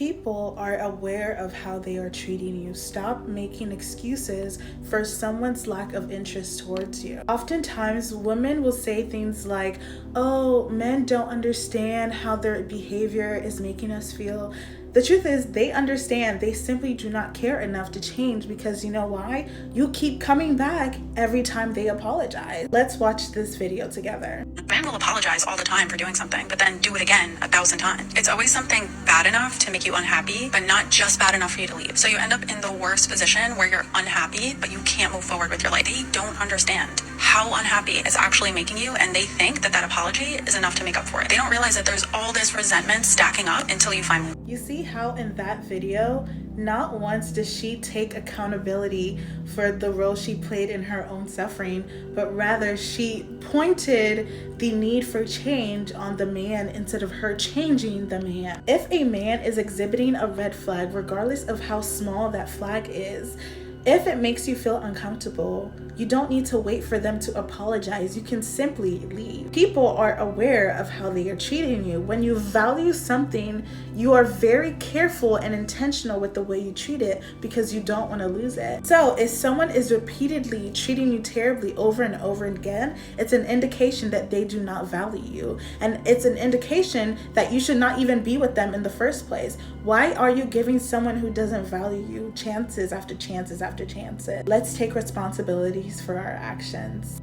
People are aware of how they are treating you. Stop making excuses for someone's lack of interest towards you. Oftentimes, women will say things like, oh, men don't understand how their behavior is making us feel. The truth is, they understand. They simply do not care enough to change because you know why? You keep coming back every time they apologize. Let's watch this video together. Men will apologize all the time for doing something, but then do it again 1,000 times. It's always something bad enough to make you unhappy, but not just bad enough for you to leave. So you end up in the worst position where you're unhappy, but you can't move forward with your life. They don't understand how unhappy it's actually making you, and they think that that apology is enough to make up for it. They don't realize that there's all this resentment stacking up until you finally. You see how in that video, not once does she take accountability for the role she played in her own suffering, but rather she pointed the need for change on the man instead of her changing the man. If a man is exhibiting a red flag, regardless of how small that flag is, if it makes you feel uncomfortable, you don't need to wait for them to apologize. You can simply leave. People are aware of how they are treating you. When you value something, you are very careful and intentional with the way you treat it because you don't want to lose it. So if someone is repeatedly treating you terribly over and over again, it's an indication that they do not value you. And it's an indication that you should not even be with them in the first place. Why are you giving someone who doesn't value you chances after chances after chances? Let's take responsibilities for our actions.